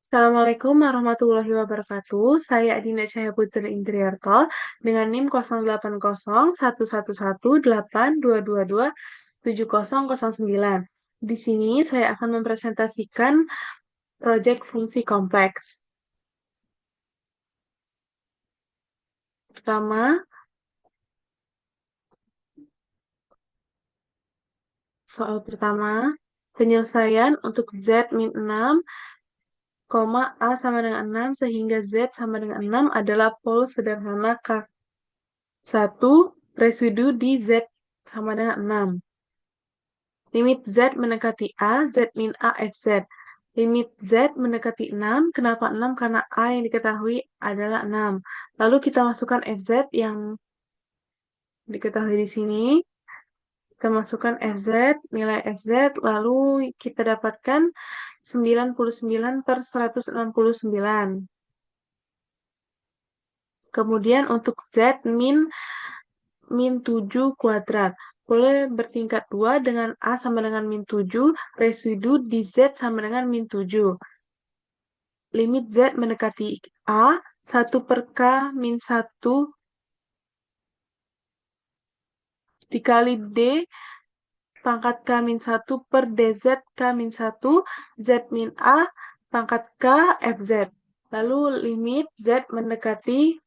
Assalamualaikum warahmatullahi wabarakatuh. Saya Adina Cahaya Putri Indriarto dengan NIM 08011822270009. Di sini saya akan mempresentasikan proyek fungsi kompleks. Pertama, soal pertama, penyelesaian untuk Z min 6, A sama dengan 6 sehingga Z sama dengan 6 adalah pol sederhana K. 1. Residu di Z sama dengan 6. Limit Z mendekati A, Z min A, FZ. Limit Z mendekati 6. Kenapa 6? Karena A yang diketahui adalah 6. Lalu kita masukkan FZ yang diketahui di sini. Kita masukkan FZ, nilai FZ, lalu kita dapatkan 99/169. Kemudian untuk Z min 7 kuadrat. Boleh bertingkat 2 dengan A sama dengan min 7, residu di Z sama dengan min 7. Limit Z mendekati A, 1 per K min 1 dikali D pangkat K min 1 per DZ K min 1, Z min A pangkat K FZ. Lalu limit Z mendekati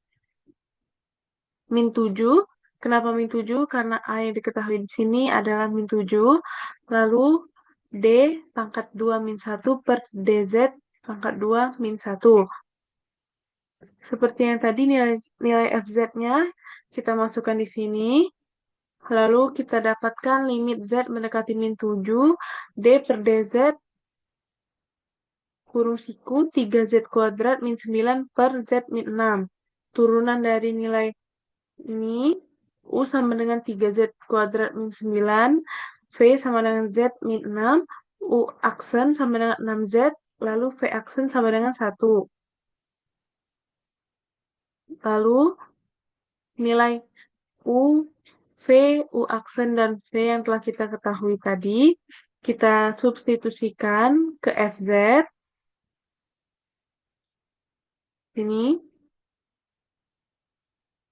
min 7. Kenapa min 7? Karena A yang diketahui di sini adalah min 7. Lalu D pangkat 2 min 1 per DZ pangkat 2 min 1. Seperti yang tadi nilai FZ-nya kita masukkan di sini. Lalu kita dapatkan limit Z mendekati min 7. D per DZ kurung siku 3Z kuadrat min 9 per Z min 6. Turunan dari nilai ini, U sama dengan 3Z kuadrat min 9, V sama dengan Z min 6, U aksen sama dengan 6Z, lalu V aksen sama dengan 1. Lalu nilai U, V, U aksen, dan V yang telah kita ketahui tadi, kita substitusikan ke FZ. Ini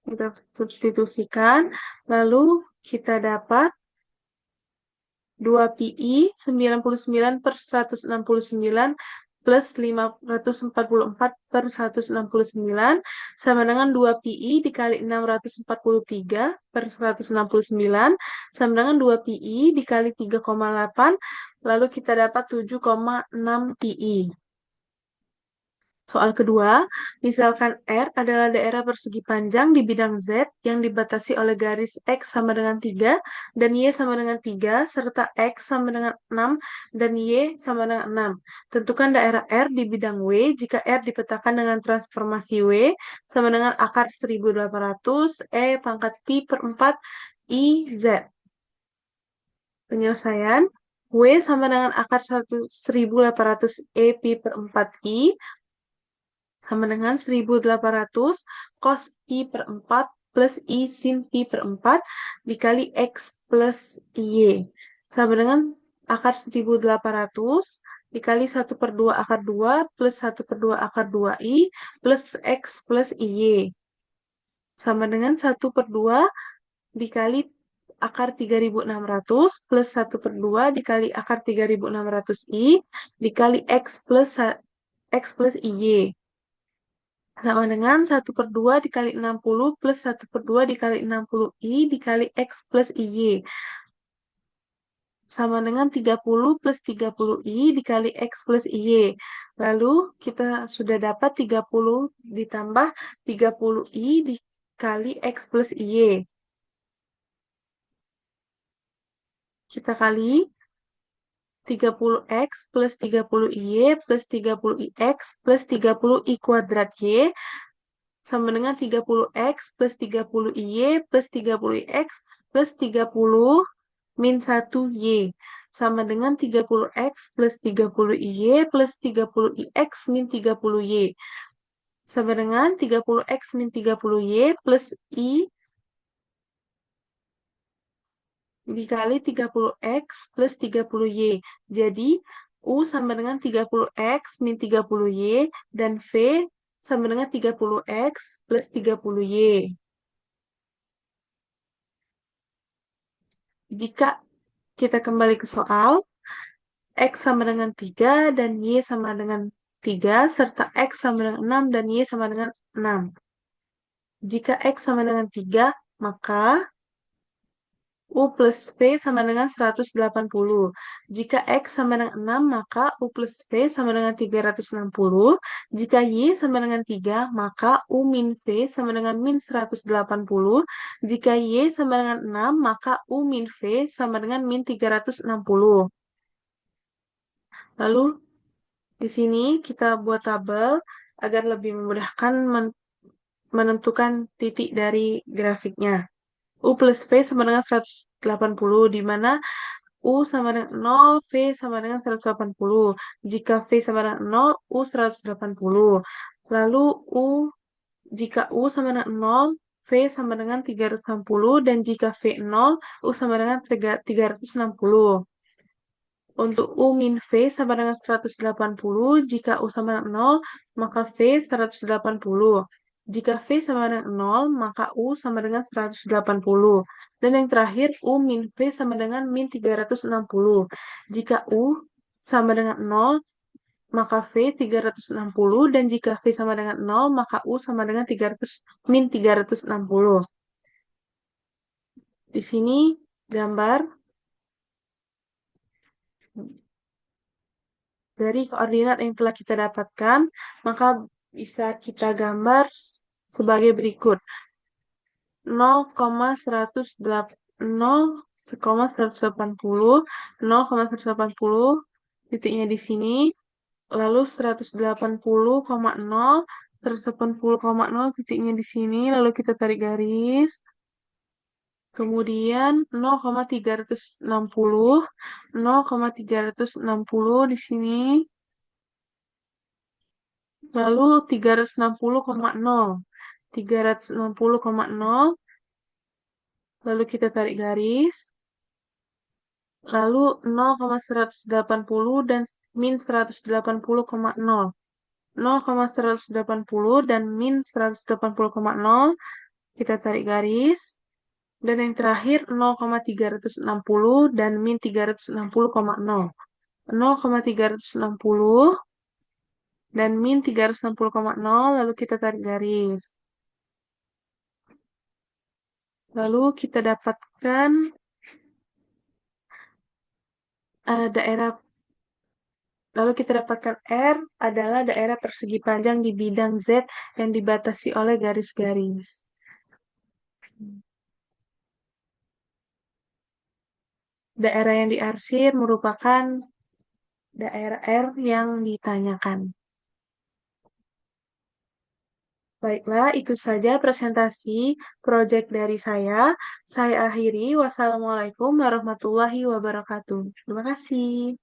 kita substitusikan, lalu kita dapat 2PI 99/169 plus 544/169 sama dengan 2PI dikali 643/169 sama dengan 2PI dikali 3,8, lalu kita dapat 7,6PI. Soal kedua, misalkan R adalah daerah persegi panjang di bidang Z yang dibatasi oleh garis X sama dengan 3 dan Y sama dengan 3, serta X sama dengan 6 dan Y sama dengan 6. Tentukan daerah R di bidang W jika R dipetakan dengan transformasi W sama dengan akar 1800 E pangkat Pi per 4 I Z. Penyelesaian, W sama dengan akar 1800 E Pi per 4 I sama dengan 1800 cos pi per 4 plus i sin pi per 4 dikali x plus y. Sama dengan akar 1800 dikali 1 per 2 akar 2 plus 1 per 2 akar 2i plus x plus y. Sama dengan 1 per 2 dikali akar 3600 plus 1 per 2 dikali akar 3600i dikali x plus y. Sama dengan 1 per 2 dikali 60 plus 1 per 2 dikali 60i dikali x plus y. Sama dengan 30 plus 30i dikali x plus y. Lalu kita sudah dapat 30 ditambah 30i dikali x plus y. Kita kali 30x plus 30y plus 30ix plus 30i kuadrat y sama dengan 30x plus 30y plus 30x plus 30 min 1y sama dengan 30x plus 30y plus 30ix min 30y sama dengan 30x min 30y plus i dikali 30x plus 30y. Jadi U sama dengan 30X min 30Y, dan V sama dengan 30X plus 30Y. Jika kita kembali ke soal, X sama dengan 3 dan Y sama dengan 3, serta X sama dengan 6 dan Y sama dengan 6. Jika X sama dengan 3, maka U plus V sama dengan 180. Jika X sama dengan 6, maka U plus V sama dengan 360. Jika Y sama dengan 3, maka U min V sama dengan min 180. Jika Y sama dengan 6, maka U min V sama dengan min 360. Lalu, di sini kita buat tabel agar lebih memudahkan menentukan titik dari grafiknya. U plus V sama dengan 180, di mana U sama dengan 0, V sama dengan 180. Jika V sama dengan 0, U 180. Lalu jika U sama dengan 0, V sama dengan 360, dan jika V 0, U sama dengan 360. Untuk U min V sama dengan 180, jika U sama dengan 0, maka V 180. Jika V sama dengan 0, maka U sama dengan 180. Dan yang terakhir, U min V sama dengan min 360. Jika U sama dengan 0, maka V 360. Dan jika V sama dengan 0, maka U sama dengan min 360. Di sini gambar dari koordinat yang telah kita dapatkan, maka bisa kita gambar sebagai berikut. 0,180, titiknya di sini, lalu 180,0, 180,0 titiknya di sini, lalu kita tarik garis, kemudian 0,360, 0,360 di sini, lalu 360,0, 360,0, lalu kita tarik garis, lalu 0,180 dan min 180,0. 0,180 dan min 180,0, kita tarik garis, dan yang terakhir 0,360 dan min 360,0. 0,360 dan min 360,0, lalu kita tarik garis. Lalu kita dapatkan daerah, lalu kita dapatkan R adalah daerah persegi panjang di bidang Z yang dibatasi oleh garis-garis. Daerah yang diarsir merupakan daerah R yang ditanyakan. Baiklah, itu saja presentasi proyek dari saya. Saya akhiri. Wassalamualaikum warahmatullahi wabarakatuh. Terima kasih.